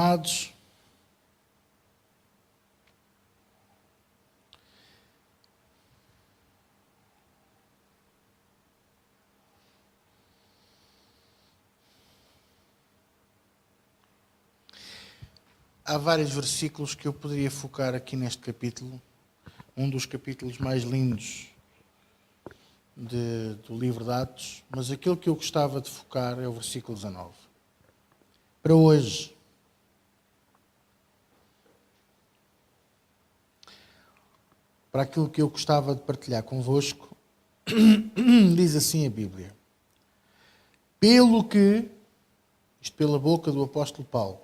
Amados, há vários versículos que eu poderia focar aqui neste capítulo, um dos capítulos mais lindos do livro de Atos, mas aquilo que eu gostava de focar é o versículo 19. Para hoje, para aquilo que eu gostava de partilhar convosco, diz assim a Bíblia: pelo que, isto pela boca do apóstolo Paulo,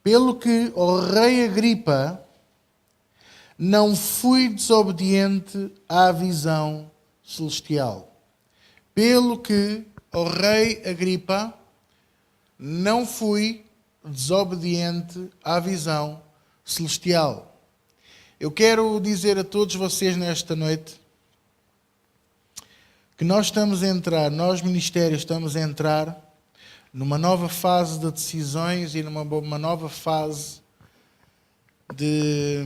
pelo que, ó rei Agripa, não fui desobediente à visão celestial. Pelo que, ó rei Agripa, não fui desobediente à visão celestial. Eu quero dizer a todos vocês nesta noite que nós estamos a entrar, nós ministérios estamos a entrar numa nova fase de decisões e numa nova fase de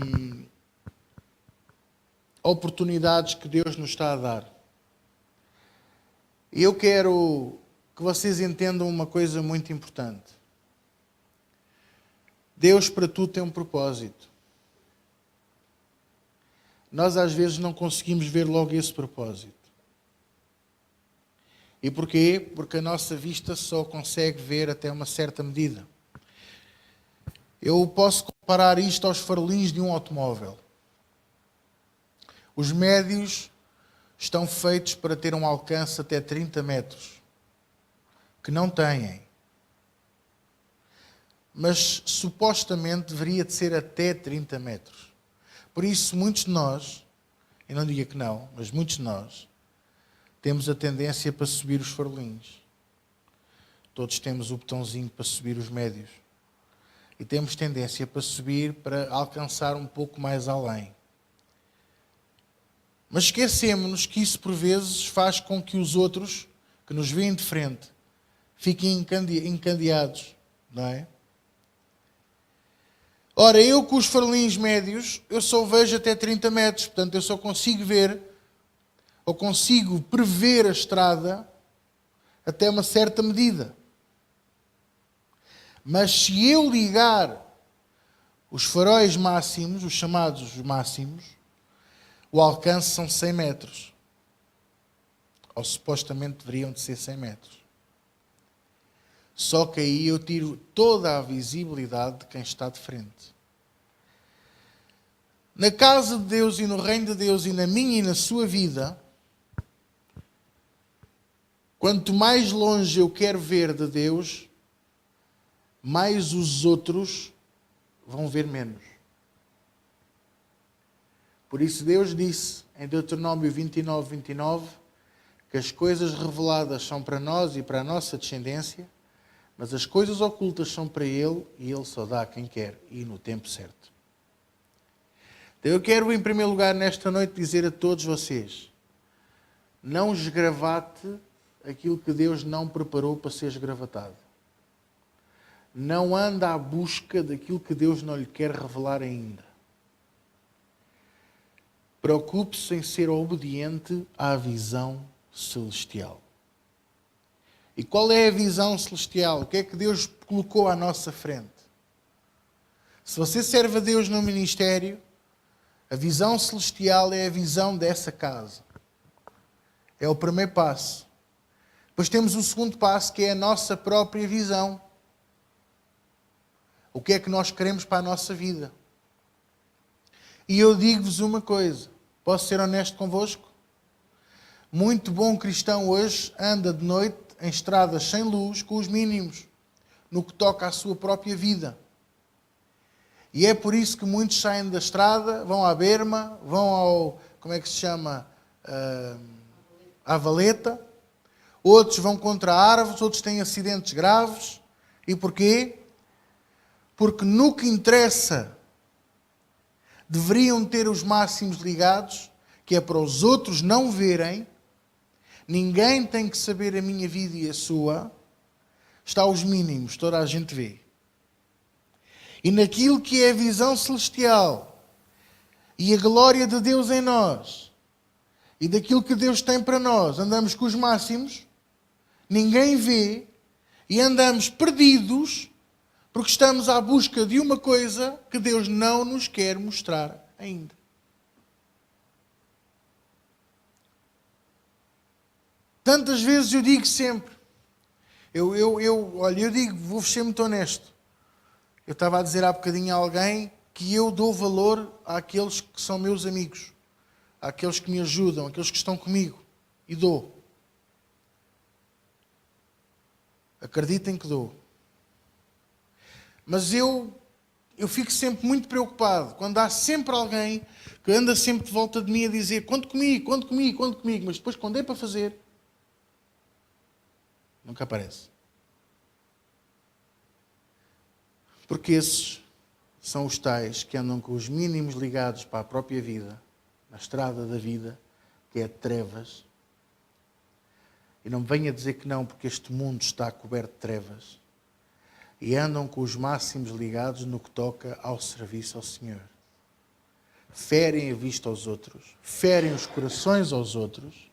oportunidades que Deus nos está a dar. E eu quero que vocês entendam uma coisa muito importante. Deus para tudo tem um propósito. Nós às vezes não conseguimos ver logo esse propósito. E porquê? Porque a nossa vista só consegue ver até uma certa medida. Eu posso comparar isto aos farolinhos de um automóvel. Os médios estão feitos para ter um alcance até 30 metros, que não têm. Mas supostamente deveria de ser até 30 metros. Por isso, muitos de nós, eu não digo que não, mas muitos de nós, temos a tendência para subir os farolinhos. Todos temos o botãozinho para subir os médios. E temos tendência para subir, para alcançar um pouco mais além. Mas esquecemos-nos que isso por vezes faz com que os outros, que nos veem de frente, fiquem encandeados, não é? Ora, eu com os farolinhos médios, eu só vejo até 30 metros, portanto eu só consigo ver, ou consigo prever a estrada até uma certa medida. Mas se eu ligar os faróis máximos, os chamados máximos, o alcance são 100 metros. Ou supostamente deveriam de ser 100 metros. Só que aí eu tiro toda a visibilidade de quem está de frente. Na casa de Deus e no reino de Deus e na minha e na sua vida, quanto mais longe eu quero ver de Deus, mais os outros vão ver menos. Por isso Deus disse em Deuteronômio 29, 29, que as coisas reveladas são para nós e para a nossa descendência, mas as coisas ocultas são para Ele e Ele só dá a quem quer e no tempo certo. Então eu quero em primeiro lugar nesta noite dizer a todos vocês, não esgravate aquilo que Deus não preparou para ser esgravatado. Não anda à busca daquilo que Deus não lhe quer revelar ainda. Preocupe-se em ser obediente à visão celestial. E qual é a visão celestial? O que é que Deus colocou à nossa frente? Se você serve a Deus no ministério, a visão celestial é a visão dessa casa. É o primeiro passo. Depois temos o segundo passo, que é a nossa própria visão. O que é que nós queremos para a nossa vida? E eu digo-vos uma coisa, posso ser honesto convosco? Muito bom cristão hoje anda de noite em estradas sem luz, com os mínimos, no que toca à sua própria vida. E é por isso que muitos saem da estrada, vão à berma, vão ao, como é que se chama, à valeta, outros vão contra árvores, outros têm acidentes graves. E porquê? Porque no que interessa, deveriam ter os máximos ligados, que é para os outros não verem. Ninguém tem que saber a minha vida e a sua. Está aos mínimos, toda a gente vê. e naquilo que é a visão celestial e a glória de Deus em nós e daquilo que Deus tem para nós, andamos com os máximos, ninguém vê e andamos perdidos porque estamos à busca de uma coisa que Deus não nos quer mostrar ainda. Tantas vezes eu digo sempre, olha, eu digo, vou-vos ser muito honesto. Eu estava a dizer há bocadinho a alguém que eu dou valor àqueles que são meus amigos, àqueles que me ajudam, àqueles que estão comigo. E dou. Acreditem que dou. Mas eu fico sempre muito preocupado quando há sempre alguém que anda sempre de volta de mim a dizer conte comigo, conte comigo, conte comigo, mas depois quando é para fazer, nunca aparece. Porque esses são os tais que andam com os mínimos ligados para a própria vida, na estrada da vida, que é de trevas. E não me venha dizer que não, porque este mundo está coberto de trevas. E andam com os máximos ligados no que toca ao serviço ao Senhor. Ferem a vista aos outros, ferem os corações aos outros,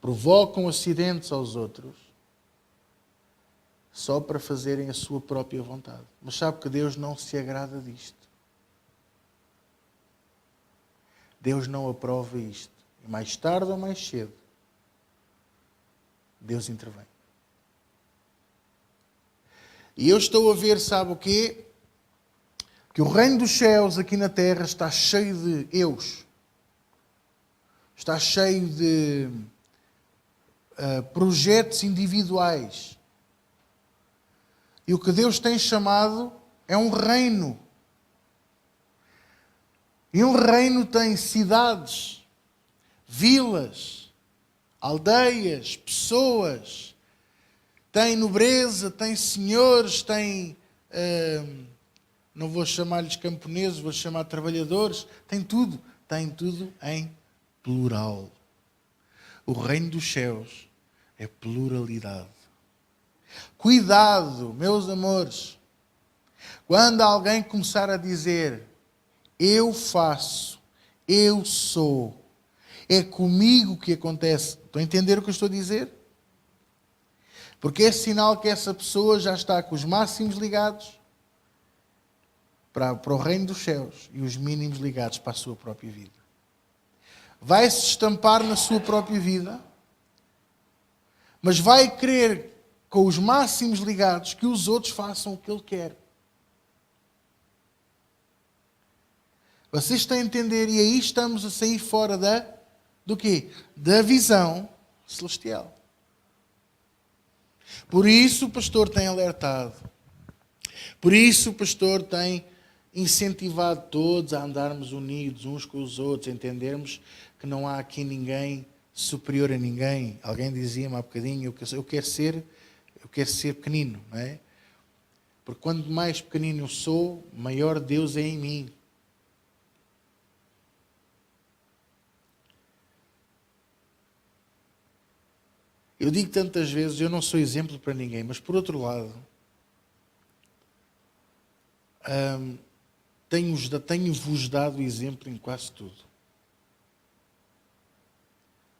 provocam acidentes aos outros, só para fazerem a sua própria vontade. Mas sabe que Deus não se agrada disto. Deus não aprova isto. E mais tarde ou mais cedo, Deus intervém. E eu estou a ver, sabe o quê? Que o reino dos céus aqui na terra está cheio de eus. Está cheio de projetos individuais. E o que Deus tem chamado é um reino. E um reino tem cidades, vilas, aldeias, pessoas. Tem nobreza, tem senhores, tem... não vou chamar-lhes camponeses, vou chamar trabalhadores. Tem tudo em plural. O reino dos céus é pluralidade. Cuidado, meus amores, quando alguém começar a dizer eu faço, eu sou, é comigo que acontece. Estão a entender o que eu estou a dizer? Porque é sinal que essa pessoa já está com os máximos ligados para o reino dos céus e os mínimos ligados para a sua própria vida. Vai se estampar na sua própria vida, mas vai querer, com os máximos ligados, que os outros façam o que ele quer. Vocês têm a entender, e aí estamos a sair fora do quê? Da visão celestial. Por isso o pastor tem alertado. Por isso o pastor tem incentivado todos a andarmos unidos uns com os outros, a entendermos que não há aqui ninguém superior a ninguém. Alguém dizia-me há bocadinho, eu quero ser pequenino, não é? Porque quanto mais pequenino eu sou, maior Deus é em mim. Eu digo tantas vezes, eu não sou exemplo para ninguém, mas por outro lado, tenho-vos dado exemplo em quase tudo.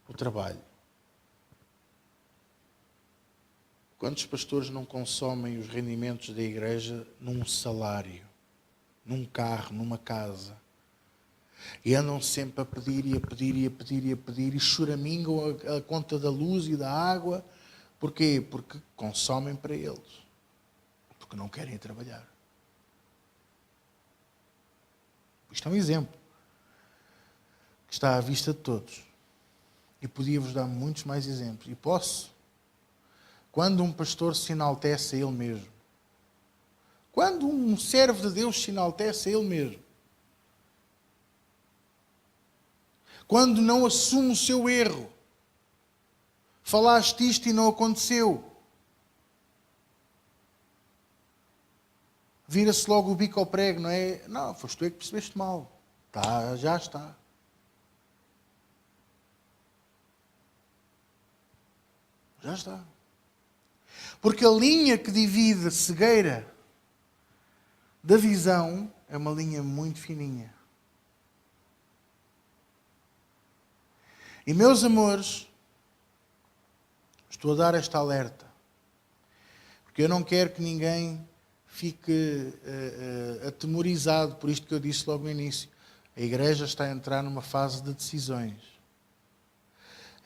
O trabalho. Quantos pastores não consomem os rendimentos da igreja num salário, num carro, numa casa? E andam sempre a pedir e a pedir e a pedir e a pedir e choramingam a conta da luz e da água. Porquê? Porque consomem para eles. Porque não querem trabalhar. Isto é um exemplo que está à vista de todos. E podia-vos dar muitos mais exemplos. E posso. Quando um pastor se enaltece a ele mesmo. Quando um servo de Deus se enaltece a ele mesmo. Quando não assume o seu erro. Falaste isto e não aconteceu. Vira-se logo o bico ao prego, não é? Não, foste tu é que percebeste mal. Tá, já está. Já está. Porque a linha que divide cegueira da visão é uma linha muito fininha. E, meus amores, estou a dar esta alerta, porque eu não quero que ninguém fique atemorizado por isto que eu disse logo no início. A igreja está a entrar numa fase de decisões.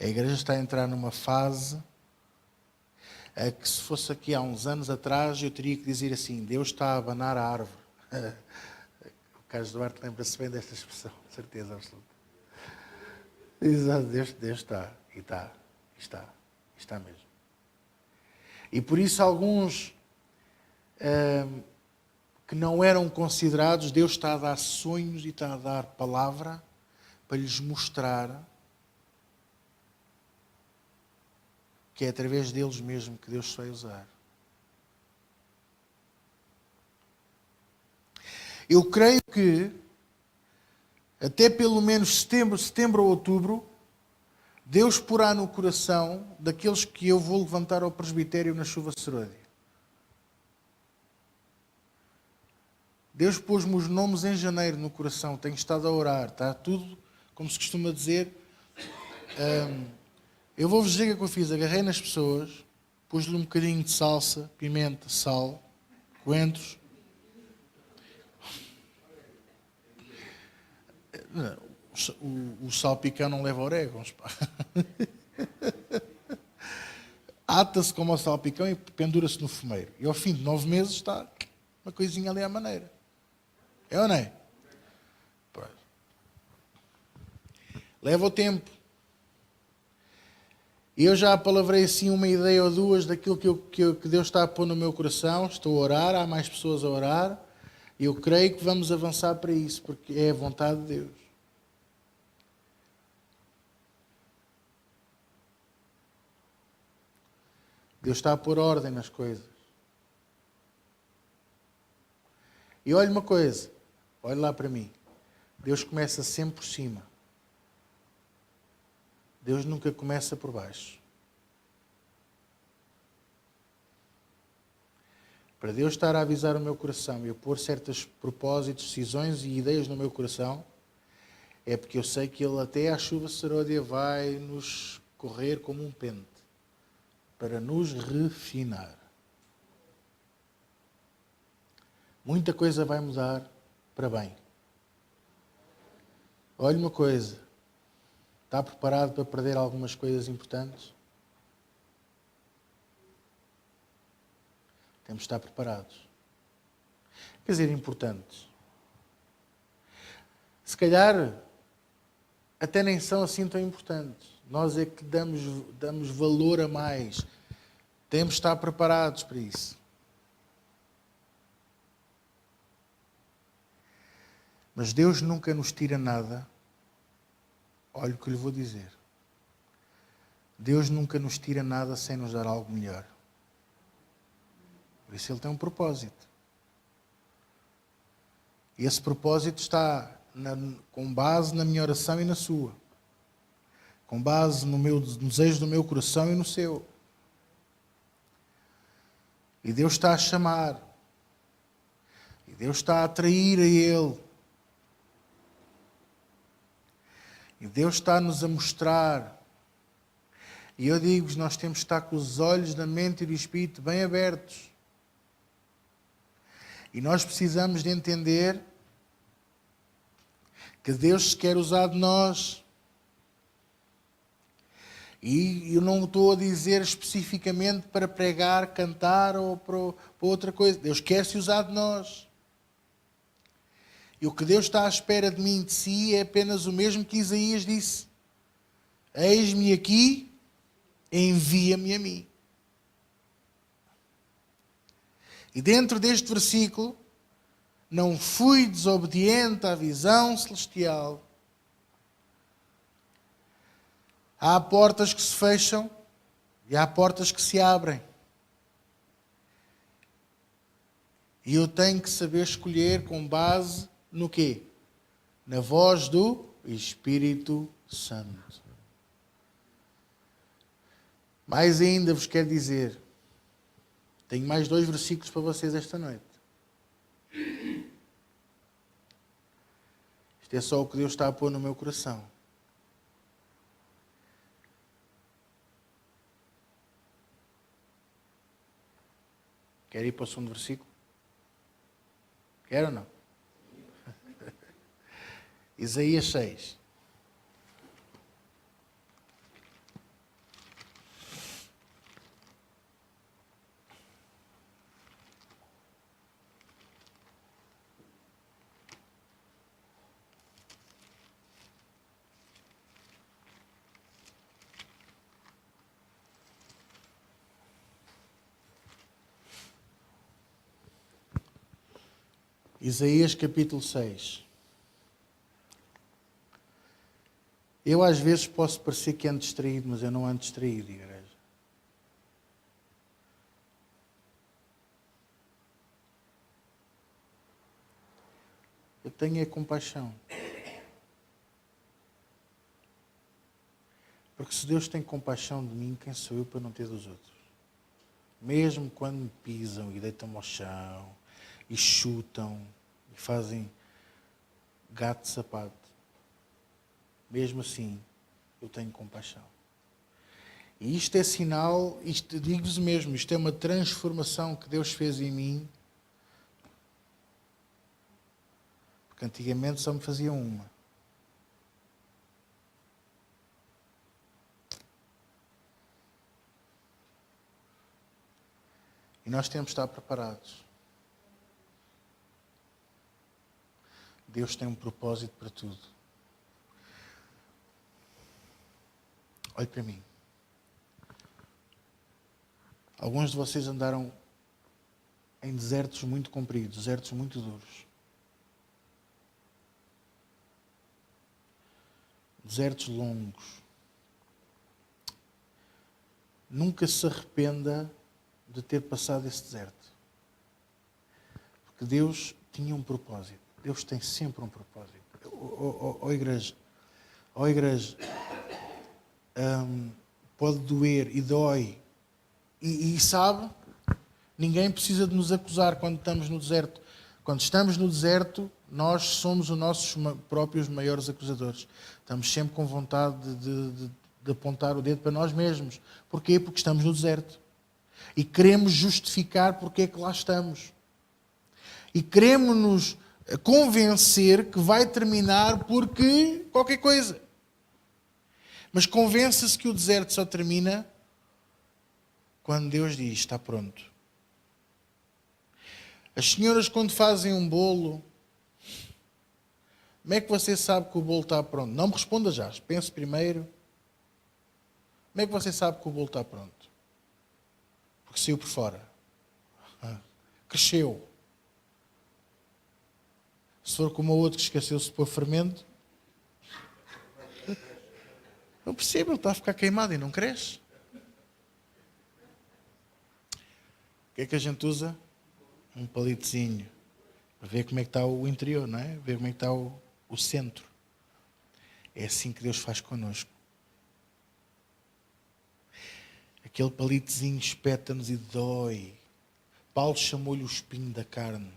A igreja está a entrar numa fase a que, se fosse aqui há uns anos atrás, eu teria que dizer assim: Deus está a abanar a árvore. O Carlos Duarte lembra-se bem desta expressão, certeza absoluta. Exato, Deus está. E está. Está mesmo. E por isso alguns que não eram considerados, Deus está a dar sonhos e está a dar palavra para lhes mostrar que é através deles mesmo que Deus se vai usar. Eu creio que até pelo menos setembro ou outubro, Deus porá no coração daqueles que eu vou levantar ao presbitério na Chuva Seródia. Deus pôs-me os nomes em janeiro no coração, tenho estado a orar, está tudo, como se costuma dizer. Eu vou-vos dizer o que eu fiz, agarrei nas pessoas, pus-lhe um bocadinho de salsa, pimenta, sal, coentros. O salpicão não leva orégãos. Ata-se como o salpicão e pendura-se no fumeiro. E ao fim de 9 meses está uma coisinha ali à maneira. É ou não é? Pois. Leva o tempo. Eu já palavrei assim uma ideia ou duas daquilo que Deus está a pôr no meu coração. Estou a orar, há mais pessoas a orar. E eu creio que vamos avançar para isso, porque é a vontade de Deus. Deus está a pôr ordem nas coisas. E olha uma coisa, olha lá para mim. Deus começa sempre por cima. Deus nunca começa por baixo. Para Deus estar a avisar o meu coração e eu pôr certos propósitos, decisões e ideias no meu coração, é porque eu sei que Ele até à Chuva Seródia vai nos correr como um pente, para nos refinar. Muita coisa vai mudar para bem. Olha uma coisa, está preparado para perder algumas coisas importantes? Temos de estar preparados. Quer dizer, importantes. Se calhar, até nem são assim tão importantes. Nós é que damos valor a mais. Temos de estar preparados para isso. Mas Deus nunca nos tira nada. Olha o que lhe vou dizer. Deus nunca nos tira nada sem nos dar algo melhor. Por isso Ele tem um propósito. E esse propósito está com base na minha oração e na sua. Com base no desejo do meu coração e no seu. E Deus está a chamar. E Deus está a atrair a Ele. E Deus está-nos a mostrar. E eu digo-vos, nós temos que estar com os olhos da mente e do espírito bem abertos. E nós precisamos de entender que Deus se quer usar de nós. E eu não estou a dizer especificamente para pregar, cantar ou para outra coisa. Deus quer se usar de nós. E o que Deus está à espera de mim e de si é apenas o mesmo que Isaías disse. Eis-me aqui, envia-me a mim. E dentro deste versículo, não fui desobediente à visão celestial. Há portas que se fecham e há portas que se abrem. E eu tenho que saber escolher com base no quê? Na voz do Espírito Santo. Mais ainda vos quero dizer, tenho mais 2 versículos para vocês esta noite. Isto é só o que Deus está a pôr no meu coração. Quer ir para o segundo versículo? Quer ou não? Isaías 6. Isaías capítulo 6. Eu às vezes posso parecer que ando distraído, mas eu não ando distraído, igreja. Eu tenho a compaixão. Porque se Deus tem compaixão de mim, quem sou eu para não ter dos outros? Mesmo quando me pisam e deitam-me ao chão, e chutam, e fazem gato de sapato, mesmo assim, eu tenho compaixão. E isto é sinal, isto digo-vos mesmo, isto é uma transformação que Deus fez em mim. Porque antigamente só me faziam uma. E nós temos de estar preparados. Deus tem um propósito para tudo. Olhe para mim. Alguns de vocês andaram em desertos muito compridos, desertos muito duros. Desertos longos. Nunca se arrependa de ter passado esse deserto. Porque Deus tinha um propósito. Deus tem sempre um propósito. Igreja, pode doer e dói. E sabe, ninguém precisa de nos acusar quando estamos no deserto. Quando estamos no deserto, nós somos os nossos próprios maiores acusadores. Estamos sempre com vontade de apontar o dedo para nós mesmos. Porquê? Porque estamos no deserto. E queremos justificar porque é que lá estamos. E queremos nos convencer que vai terminar porque qualquer coisa. Mas convença-se que o deserto só termina quando Deus diz, está pronto. As senhoras quando fazem um bolo, como é que você sabe que o bolo está pronto? Não me responda já, pense primeiro. Como é que você sabe que o bolo está pronto? Porque saiu por fora. Cresceu. Se for como o outro que esqueceu-se de pôr fermento, eu percebo, ele está a ficar queimado e não cresce. O que é que a gente usa? Um palitozinho. Para ver como é que está o interior, não é? Ver como é que está o centro. É assim que Deus faz connosco. Aquele palitozinho espeta-nos e dói. Paulo chamou-lhe o espinho da carne.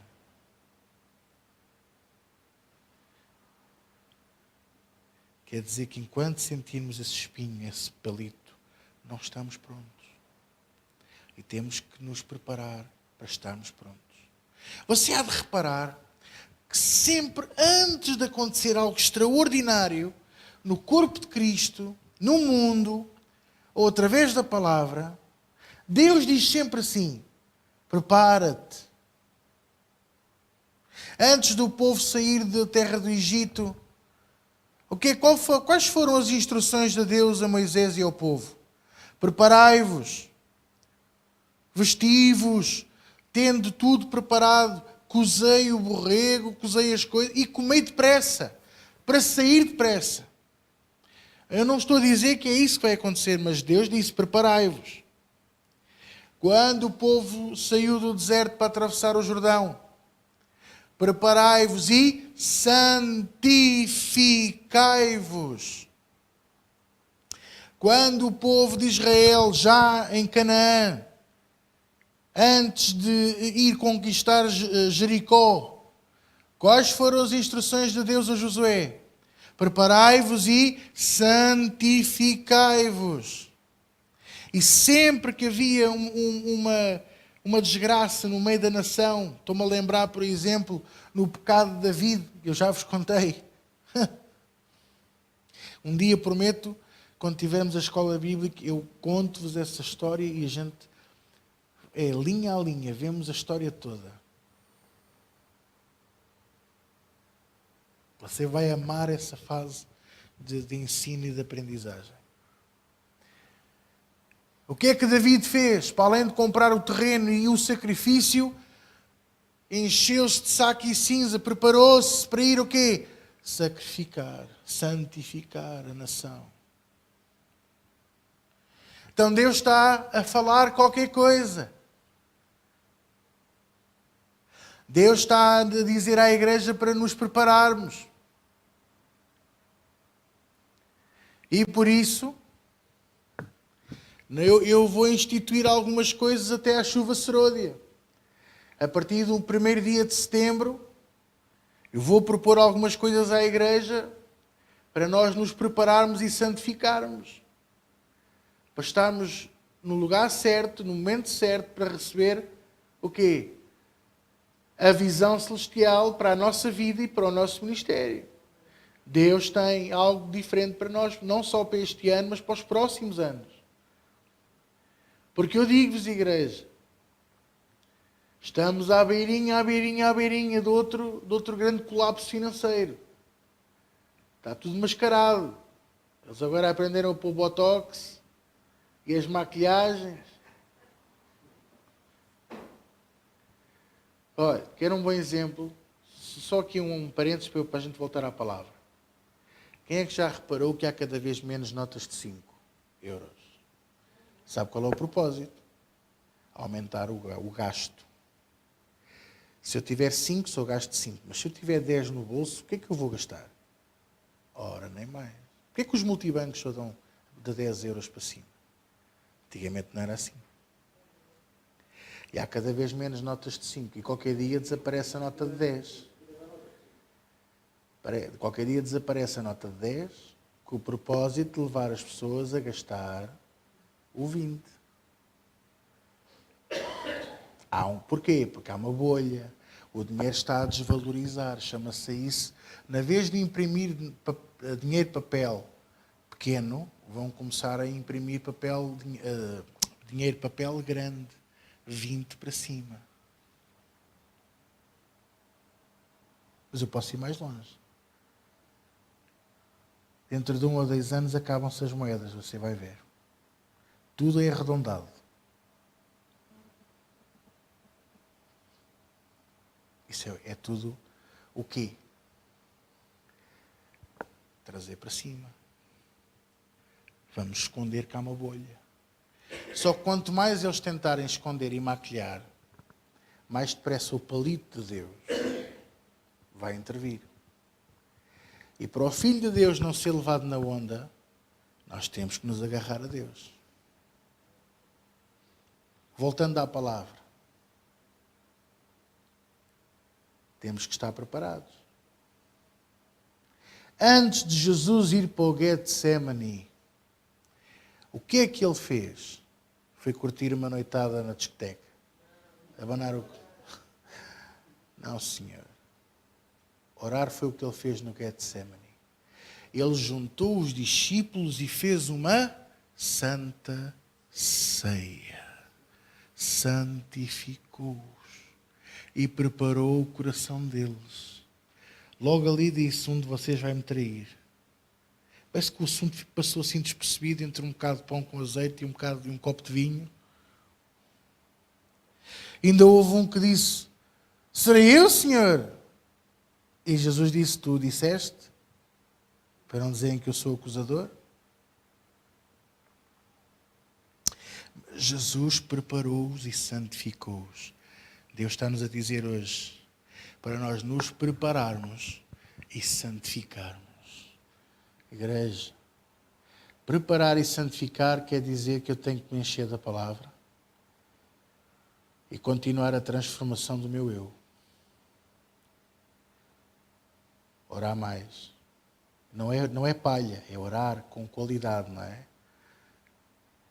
Quer dizer que enquanto sentirmos esse espinho, esse palito, não estamos prontos. E temos que nos preparar para estarmos prontos. Você há de reparar que sempre antes de acontecer algo extraordinário no corpo de Cristo, no mundo, ou através da palavra, Deus diz sempre assim, prepara-te. Antes do povo sair da terra do Egito, quais foram as instruções de Deus a Moisés e ao povo? Preparai-vos, vesti-vos, tendo tudo preparado, cozei o borrego, cozei as coisas e comei depressa, para sair depressa. Eu não estou a dizer que é isso que vai acontecer, mas Deus disse, preparai-vos. Quando o povo saiu do deserto para atravessar o Jordão, preparai-vos e santificai-vos. Quando o povo de Israel, já em Canaã, antes de ir conquistar Jericó, quais foram as instruções de Deus a Josué? Preparai-vos e santificai-vos. E sempre que havia uma desgraça no meio da nação, estou-me a lembrar, por exemplo, no pecado de David, eu já vos contei. Um dia prometo, quando tivermos a escola bíblica, eu conto-vos essa história e a gente, linha a linha, vemos a história toda. Você vai amar essa fase de ensino e de aprendizagem. O que é que David fez? Para além de comprar o terreno e o sacrifício, encheu-se de saco e cinza, preparou-se para ir o quê? Sacrificar, santificar a nação. Então Deus está a falar qualquer coisa. Deus está a dizer à igreja para nos prepararmos. E por isso, eu vou instituir algumas coisas até à chuva serôdia. A partir do primeiro dia de setembro, eu vou propor algumas coisas à igreja para nós nos prepararmos e santificarmos. Para estarmos no lugar certo, no momento certo, para receber o quê? A visão celestial para a nossa vida e para o nosso ministério. Deus tem algo diferente para nós, não só para este ano, mas para os próximos anos. Porque eu digo-vos, igreja, estamos à beirinha de outro grande colapso financeiro. Está tudo mascarado. Eles agora aprenderam a pôr botox e as maquilhagens. Olha, quero um bom exemplo. Só aqui um parênteses para a gente voltar à palavra. Quem é que já reparou que há cada vez menos notas de 5 euros? Sabe qual é o propósito? Aumentar o gasto. Se eu tiver 5, só gasto 5. Mas se eu tiver 10 no bolso, o que é que eu vou gastar? Ora, nem mais. Porquê é que os multibancos só dão de 10 euros para cima? Antigamente não era assim. E há cada vez menos notas de 5. E qualquer dia desaparece a nota de 10. Qualquer dia desaparece a nota de 10 com o propósito de levar as pessoas a gastar o 20. Porquê? Porque há uma bolha. O dinheiro está a desvalorizar. Chama-se isso. Na vez de imprimir dinheiro de papel pequeno, vão começar a imprimir dinheiro de papel grande. 20 para cima. Mas eu posso ir mais longe. Dentro de 1 ou 2 anos acabam-se as moedas, você vai ver. Tudo é arredondado. Isso é tudo o quê? Trazer para cima. Vamos esconder cá uma bolha. Só que quanto mais eles tentarem esconder e maquilhar, mais depressa o palito de Deus vai intervir. E para o Filho de Deus não ser levado na onda, nós temos que nos agarrar a Deus. Voltando à palavra. Temos que estar preparados. Antes de Jesus ir para o Getsemane, o que é que ele fez? Foi curtir uma noitada na discoteca. Abanar o... Não, senhor. Orar foi o que ele fez no Getsemane. Ele juntou os discípulos e fez uma santa ceia. Santificou-os. E preparou o coração deles. Logo ali disse, um de vocês vai me trair. Parece que o assunto passou assim despercebido entre um bocado de pão com azeite e um bocado de um copo de vinho. Ainda houve um que disse, serei eu, Senhor? E Jesus disse, tu disseste? Para não dizerem que eu sou acusador? Jesus preparou-os e santificou-os. Deus está-nos a dizer hoje, para nós nos prepararmos e santificarmos. Igreja, preparar e santificar quer dizer que eu tenho que me encher da palavra. e continuar a transformação do meu eu. Orar mais. Não é palha, é orar com qualidade, não é?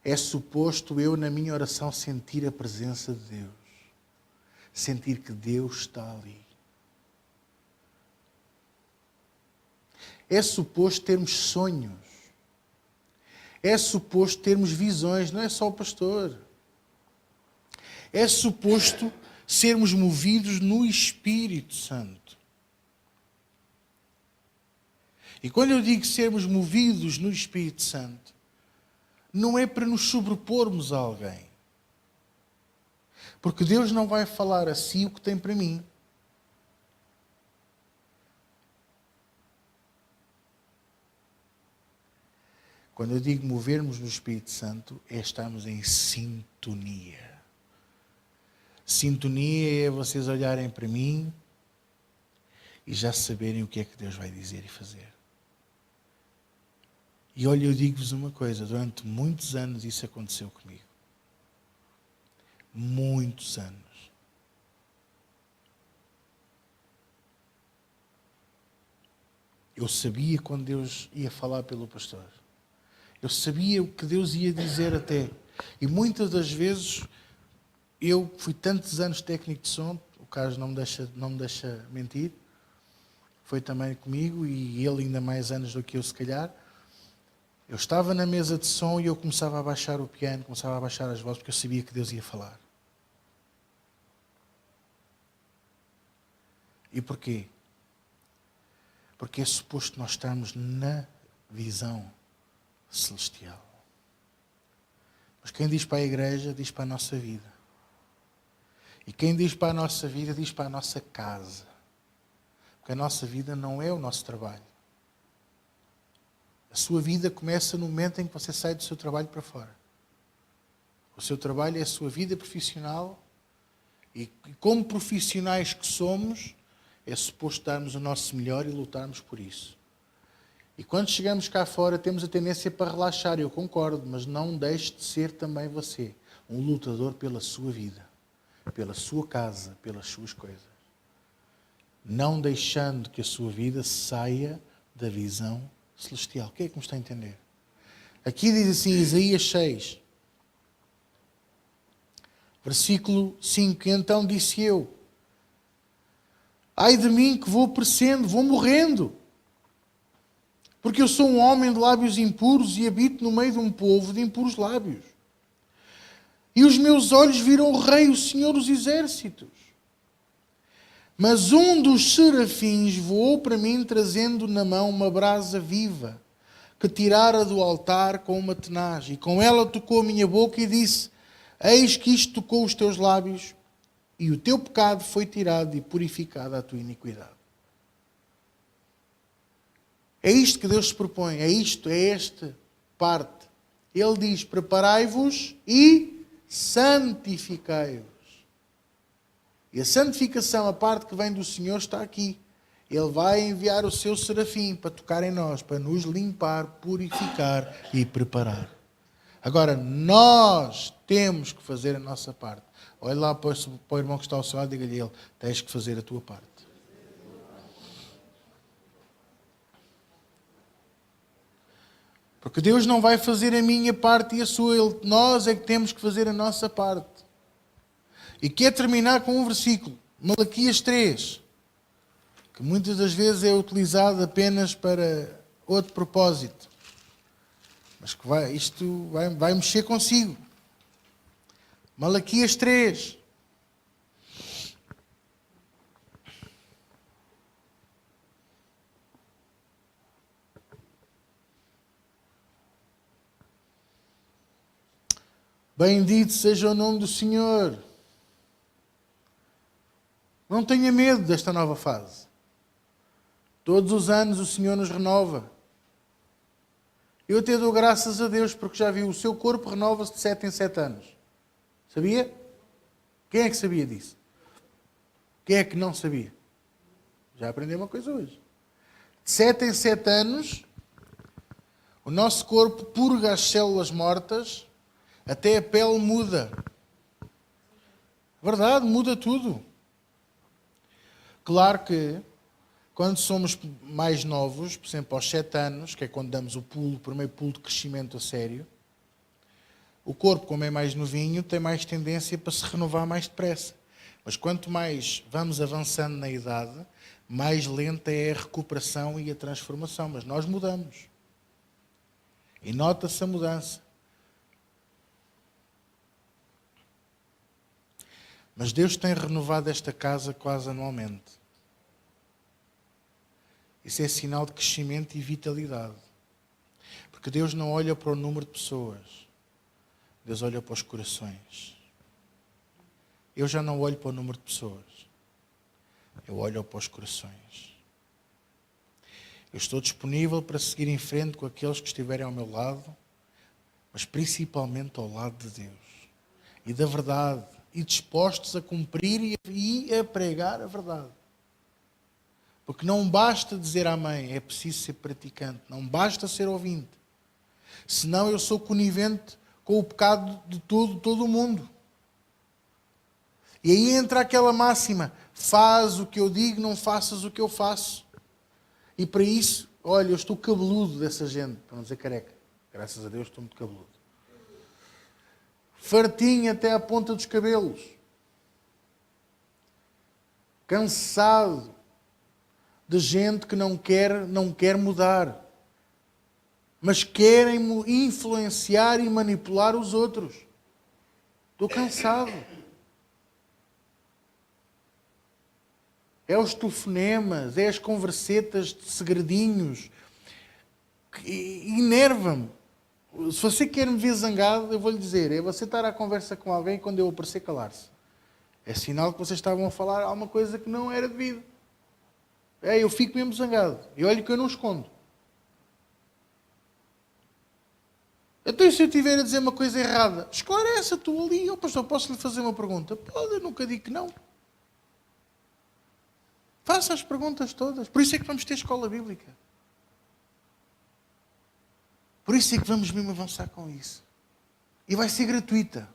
É suposto eu, na minha oração, sentir a presença de Deus. Sentir que Deus está ali. É suposto termos sonhos. É suposto termos visões, não é só o pastor. É suposto sermos movidos no Espírito Santo. E quando eu digo sermos movidos no Espírito Santo, não é para nos sobrepormos a alguém. Porque Deus não vai falar assim o que tem para mim. Quando eu digo movermos no Espírito Santo, é estarmos em sintonia. Sintonia é vocês olharem para mim e já saberem o que é que Deus vai dizer e fazer. E olha, eu digo-vos uma coisa, durante muitos anos isso aconteceu comigo. Muitos anos. Eu sabia quando Deus ia falar pelo pastor. Eu sabia o que Deus ia dizer até. E muitas das vezes, eu fui tantos anos técnico de som, o Carlos não me deixa mentir, foi também comigo e ele ainda mais anos do que eu se calhar. Eu estava na mesa de som e eu começava a baixar o piano, começava a baixar as vozes, porque eu sabia que Deus ia falar. E porquê? Porque é suposto nós estarmos na visão celestial. Mas quem diz para a igreja, diz para a nossa vida. E quem diz para a nossa vida, diz para a nossa casa. Porque a nossa vida não é o nosso trabalho. A sua vida começa no momento em que você sai do seu trabalho para fora. O seu trabalho é a sua vida profissional e como profissionais que somos, é suposto darmos o nosso melhor e lutarmos por isso. E quando chegamos cá fora, temos a tendência para relaxar, eu concordo, mas não deixe de ser também você um lutador pela sua vida, pela sua casa, pelas suas coisas. Não deixando que a sua vida saia da visão celestial. Quem é que me está a entender? Aqui diz assim, Isaías 6, versículo 5, então disse eu, ai de mim que vou perecendo, vou morrendo, porque eu sou um homem de lábios impuros e habito no meio de um povo de impuros lábios. E os meus olhos viram o Rei, o Senhor dos Exércitos. Mas um dos serafins voou para mim, trazendo na mão uma brasa viva, que tirara do altar com uma tenaz. E com ela tocou a minha boca e disse, eis que isto tocou os teus lábios, e o teu pecado foi tirado e purificada a tua iniquidade. É isto que Deus se propõe, é esta parte. Ele diz, preparai-vos e santificai-vos. E a santificação, a parte que vem do Senhor, está aqui. Ele vai enviar o seu serafim para tocar em nós, para nos limpar, purificar e preparar. Agora, nós temos que fazer a nossa parte. Olha lá para o irmão que está ao seu lado e diga-lhe ele, tens que fazer a tua parte. Porque Deus não vai fazer a minha parte e a sua. Nós é que temos que fazer a nossa parte. E quer terminar com um versículo, Malaquias 3, que muitas das vezes é utilizado apenas para outro propósito. Mas que isto vai mexer consigo. Malaquias 3. Bendito seja o nome do Senhor. Não tenha medo desta nova fase. Todos os anos o Senhor nos renova. Eu até dou graças a Deus porque já viu, o seu corpo renova-se de 7 em 7 anos. Sabia? Quem é que sabia disso? Quem é que não sabia? Já aprendeu uma coisa hoje. De 7 em 7 anos, o nosso corpo purga as células mortas, até a pele muda. Verdade, muda tudo. Claro que quando somos mais novos, por exemplo, aos 7 anos, que é quando damos o primeiro pulo de crescimento a sério, o corpo, como é mais novinho, tem mais tendência para se renovar mais depressa. Mas quanto mais vamos avançando na idade, mais lenta é a recuperação e a transformação. Mas nós mudamos. E nota-se a mudança. Mas Deus tem renovado esta casa quase anualmente. Isso é sinal de crescimento e vitalidade. Porque Deus não olha para o número de pessoas. Deus olha para os corações. Eu já não olho para o número de pessoas. Eu olho para os corações. Eu estou disponível para seguir em frente com aqueles que estiverem ao meu lado, mas principalmente ao lado de Deus. E da verdade. E dispostos a cumprir e a pregar a verdade. Porque não basta dizer amém, é preciso ser praticante. Não basta ser ouvinte. Senão eu sou conivente com o pecado de todo o mundo. E aí entra aquela máxima: faz o que eu digo, não faças o que eu faço. E para isso, olha, eu estou cabeludo dessa gente, para não dizer careca. Graças a Deus estou muito cabeludo. Fartinho até à ponta dos cabelos. Cansado de gente que não quer mudar, mas querem influenciar e manipular os outros. Estou cansado. É os telefonemas, é as conversetas de segredinhos. Enerva-me. Se você quer me ver zangado, eu vou lhe dizer, é você estar à conversa com alguém e quando eu aparecer calar-se. É sinal que vocês estavam a falar alguma coisa que não era devido. Eu fico mesmo zangado. E olha que eu não escondo. Então, e se eu estiver a dizer uma coisa errada? Esclareça, tu ali. Pastor, posso lhe fazer uma pergunta? Pode, eu nunca digo que não. Faça as perguntas todas. Por isso é que vamos ter escola bíblica. Por isso é que vamos mesmo avançar com isso. E vai ser gratuita.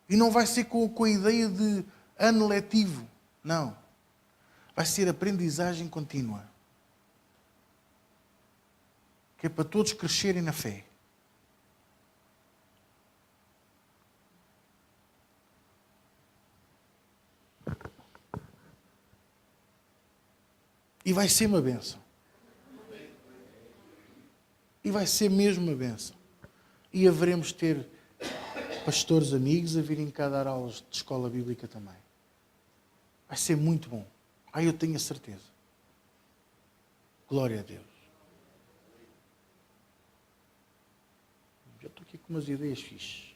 E não vai ser com a ideia de ano letivo. Não. Vai ser aprendizagem contínua. Que é para todos crescerem na fé. E vai ser uma bênção. E vai ser mesmo uma bênção. E haveremos de ter pastores amigos a virem cá dar aulas de escola bíblica também. Vai ser muito bom. Eu tenho a certeza. Glória a Deus. Já estou aqui com umas ideias fixes.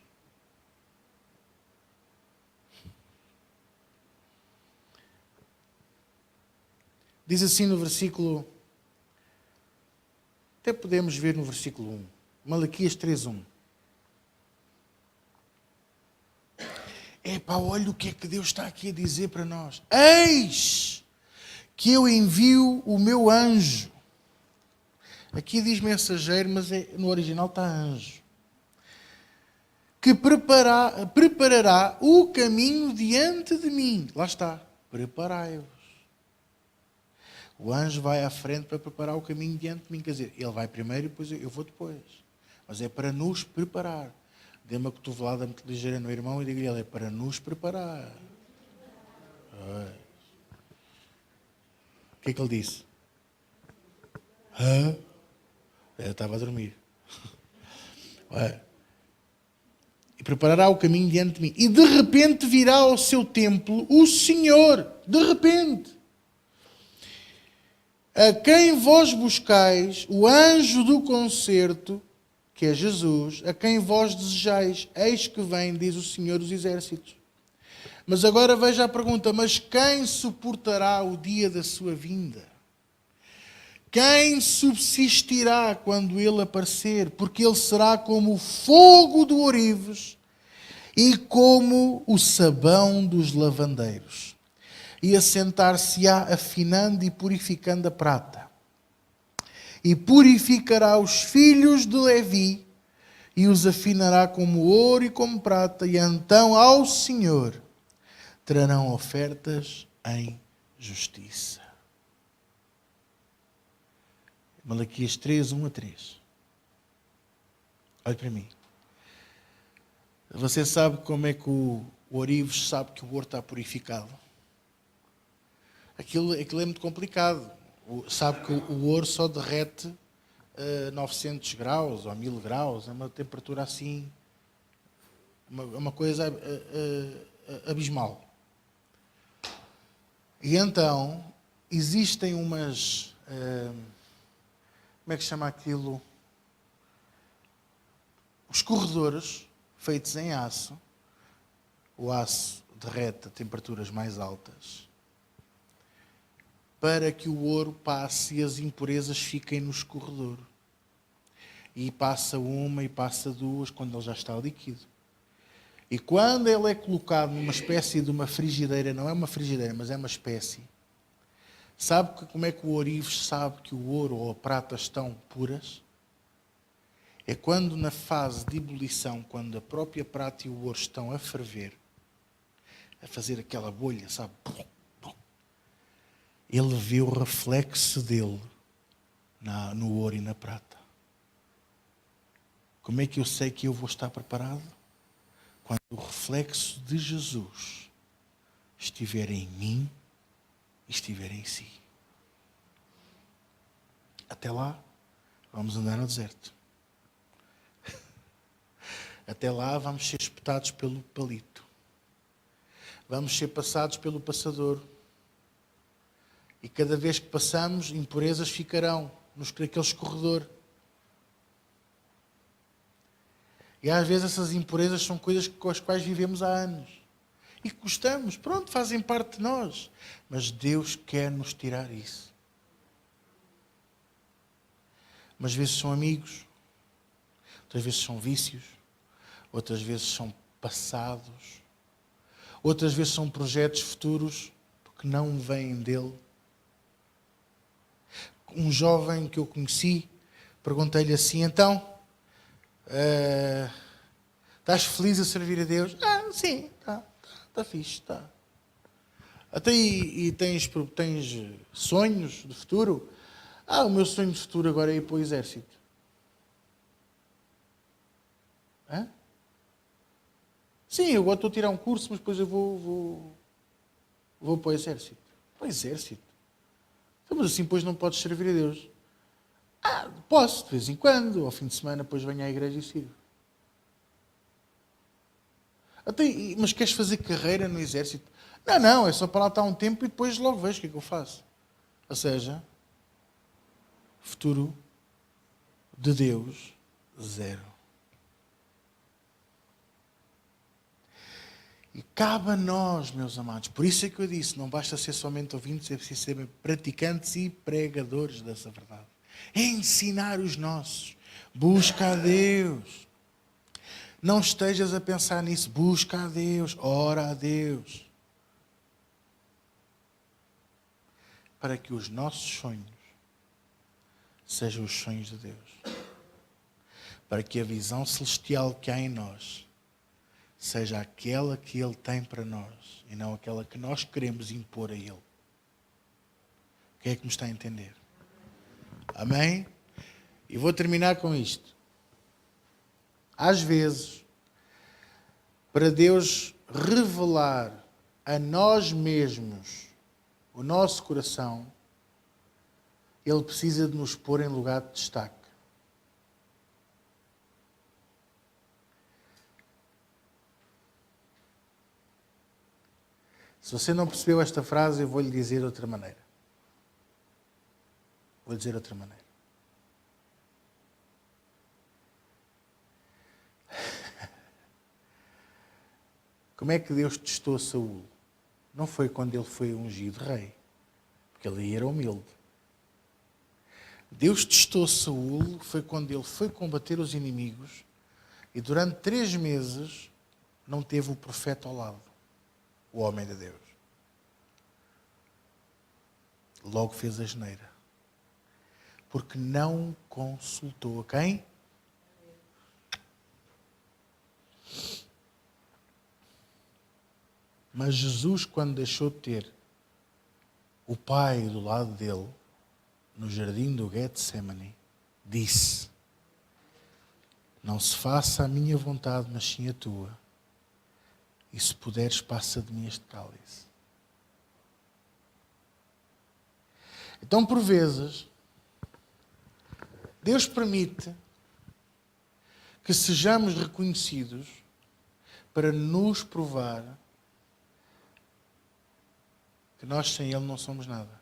Diz assim no versículo... Até podemos ver no versículo 1. Malaquias 3:1. Olha o que é que Deus está aqui a dizer para nós. Eis que eu envio o meu anjo. Aqui diz mensageiro, mas no original está anjo. Que preparará o caminho diante de mim. Lá está. Preparai-vos. O anjo vai à frente para preparar o caminho diante de mim. Quer dizer, ele vai primeiro e depois eu vou depois. Mas é para nos preparar. Dê uma cotovelada muito ligeira no irmão e diga-lhe, é para nos preparar. O que é que ele disse? Eu estava a dormir. E preparará o caminho diante de mim. E de repente virá ao seu templo o Senhor. De repente. A quem vós buscais, o anjo do concerto, que é Jesus, a quem vós desejais, eis que vem, diz o Senhor dos Exércitos. Mas agora veja a pergunta, mas quem suportará o dia da sua vinda? Quem subsistirá quando ele aparecer? Porque ele será como o fogo do ourives e como o sabão dos lavandeiros. E assentar-se-á afinando e purificando a prata. E purificará os filhos de Levi e os afinará como ouro e como prata, e então ao Senhor trarão ofertas em justiça. Malaquias 3, 1 a 3. Olhe para mim. Você sabe como é que o ourives sabe que o ouro está purificado? Aquilo é muito complicado. Sabe que o ouro só derrete a 900 graus ou a 1000 graus. É uma temperatura assim, uma coisa abismal. E então, existem umas... como é que se chama aquilo? Os corredores feitos em aço. O aço derrete a temperaturas mais altas para que o ouro passe e as impurezas fiquem no escorredor. E passa uma e passa duas quando ele já está líquido. E quando ele é colocado numa espécie de uma frigideira, não é uma frigideira, mas é uma espécie, sabe como é que o ourives sabe que o ouro ou a prata estão puras? É quando na fase de ebulição, quando a própria prata e o ouro estão a ferver, a fazer aquela bolha, sabe? Ele vê o reflexo dele no ouro e na prata. Como é que eu sei que eu vou estar preparado? Quando o reflexo de Jesus estiver em mim e estiver em si. Até lá, vamos andar no deserto. Até lá, vamos ser espetados pelo palito. Vamos ser passados pelo passador. E cada vez que passamos, impurezas ficarão naquele escorredor. E às vezes essas impurezas são coisas com as quais vivemos há anos. E que gostamos, pronto, fazem parte de nós. Mas Deus quer nos tirar isso. Umas vezes são amigos, outras vezes são vícios, outras vezes são passados, outras vezes são projetos futuros que não vêm dele. Um jovem que eu conheci, perguntei-lhe assim, então, estás feliz a servir a Deus? Ah, sim, está fixe, está. Até e tens sonhos de futuro? Ah, o meu sonho de futuro agora é ir para o exército. Hã? Sim, eu agora estou a tirar um curso, mas depois eu vou para o exército. Para o exército? Então, mas assim depois não podes servir a Deus. Ah, posso, de vez em quando, ao fim de semana, depois venho à igreja e sirvo. Até, mas queres fazer carreira no exército? Não, é só para lá estar um tempo e depois logo vejo o que é que eu faço. Ou seja, futuro de Deus, zero. E cabe a nós, meus amados, por isso é que eu disse, não basta ser somente ouvintes, é preciso ser praticantes e pregadores dessa verdade. Ensinar os nossos. Busca a Deus. Não estejas a pensar nisso. Busca a Deus. Ora a Deus. Para que os nossos sonhos sejam os sonhos de Deus. Para que a visão celestial que há em nós seja aquela que Ele tem para nós e não aquela que nós queremos impor a Ele. Quem é que me está a entender? Amém? E vou terminar com isto. Às vezes, para Deus revelar a nós mesmos o nosso coração, Ele precisa de nos pôr em lugar de destaque. Se você não percebeu esta frase, eu vou-lhe dizer de outra maneira. Vou dizer de outra maneira. Como é que Deus testou Saul? Não foi quando ele foi ungido rei, porque ele aí era humilde. Deus testou Saul foi quando ele foi combater os inimigos e durante 3 meses não teve o profeta ao lado, o homem de Deus. Logo fez a asneira. Porque não consultou a quem? Mas Jesus, quando deixou de ter o Pai do lado dele, no jardim do Getsemane, disse: não se faça a minha vontade, mas sim a tua. E se puderes, passa de mim este cálice. Então, por vezes, Deus permite que sejamos reconhecidos para nos provar que nós sem Ele não somos nada.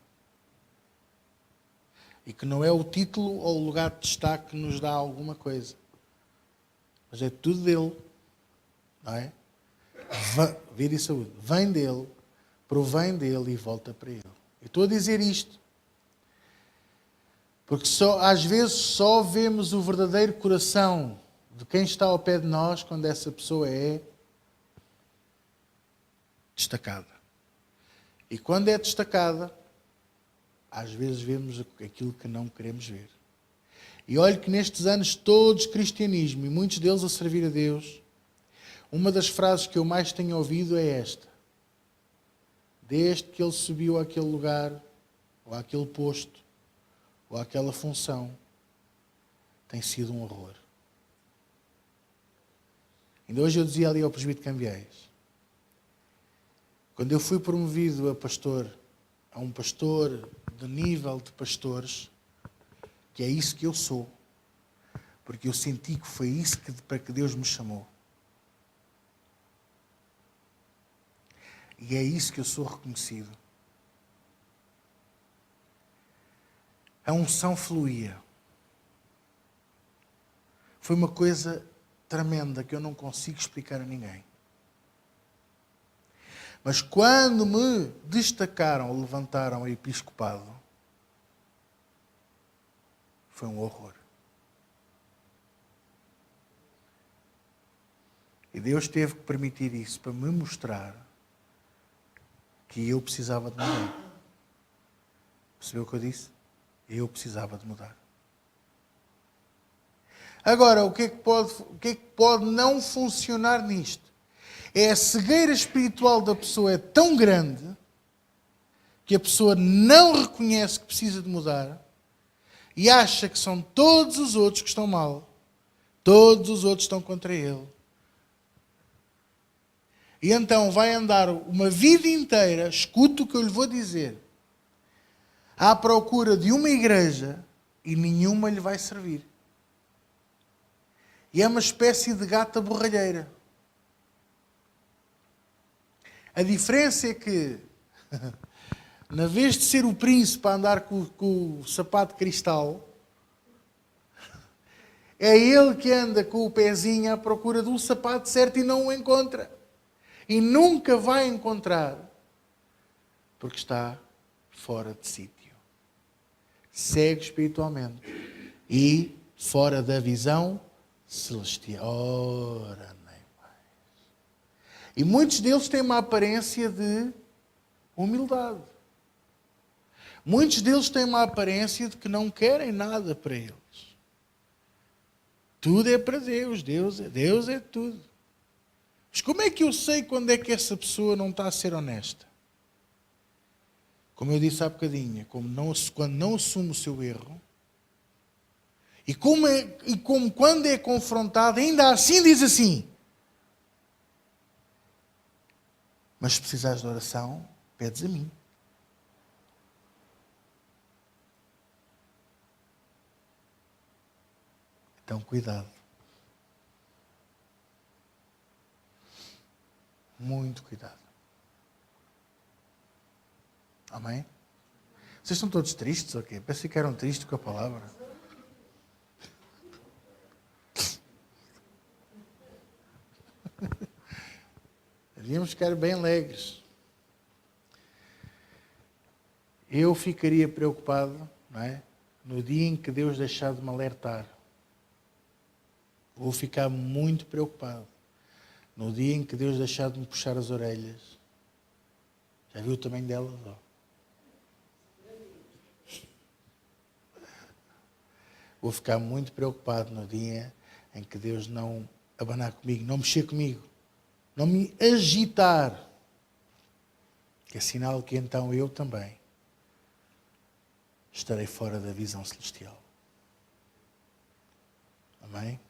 E que não é o título ou o lugar de destaque que nos dá alguma coisa. Mas é tudo dele. Não é? Vida e saúde. Vem dele, provém dele e volta para ele. Eu estou a dizer isto porque às vezes só vemos o verdadeiro coração de quem está ao pé de nós quando essa pessoa é destacada. E quando é destacada, às vezes vemos aquilo que não queremos ver. E olhe que nestes anos todos de cristianismo, e muitos deles a servir a Deus, uma das frases que eu mais tenho ouvido é esta: desde que ele subiu àquele lugar, ou àquele posto, ou àquela função, tem sido um horror. Ainda hoje eu dizia ali ao presbítero de Cambiais, quando eu fui promovido a pastor, a um pastor de nível de pastores, que é isso que eu sou, porque eu senti que foi isso para que Deus me chamou. E é isso que eu sou reconhecido. A unção fluía. Foi uma coisa tremenda que eu não consigo explicar a ninguém. Mas quando me destacaram, levantaram a episcopado, foi um horror. E Deus teve que permitir isso para me mostrar que eu precisava de mudar. Percebeu o que eu disse? Eu precisava de mudar. Agora, o que é que pode não funcionar nisto? É a cegueira espiritual da pessoa é tão grande que a pessoa não reconhece que precisa de mudar e acha que são todos os outros que estão mal. Todos os outros estão contra ele. E então vai andar uma vida inteira, escuta o que eu lhe vou dizer, à procura de uma igreja e nenhuma lhe vai servir. E é uma espécie de gata borralheira. A diferença é que, na vez de ser o príncipe a andar com o sapato de cristal, é ele que anda com o pezinho à procura do sapato certo e não o encontra. E nunca vai encontrar, porque está fora de sítio. Cego espiritualmente e fora da visão celestial. Ora, nem mais. E muitos deles têm uma aparência de humildade. Muitos deles têm uma aparência de que não querem nada para eles. Tudo é para Deus. Deus é tudo. Mas como é que eu sei quando é que essa pessoa não está a ser honesta? Como eu disse há bocadinho, quando não assume o seu erro, e como quando é confrontado, ainda assim diz assim: mas se precisares de oração, pedes a mim. Então, cuidado. Muito cuidado. Amém? Vocês estão todos tristes ou quê? Pensei que eram tristes com a palavra. Devíamos ficar bem alegres. Eu ficaria preocupado, não é? No dia em que Deus deixar de me alertar. Vou ficar muito preocupado. No dia em que Deus deixar de me puxar as orelhas. Já viu o tamanho delas? Oh. Vou ficar muito preocupado no dia em que Deus não abanar comigo, não mexer comigo, não me agitar. que é sinal que então eu também estarei fora da visão celestial. Amém?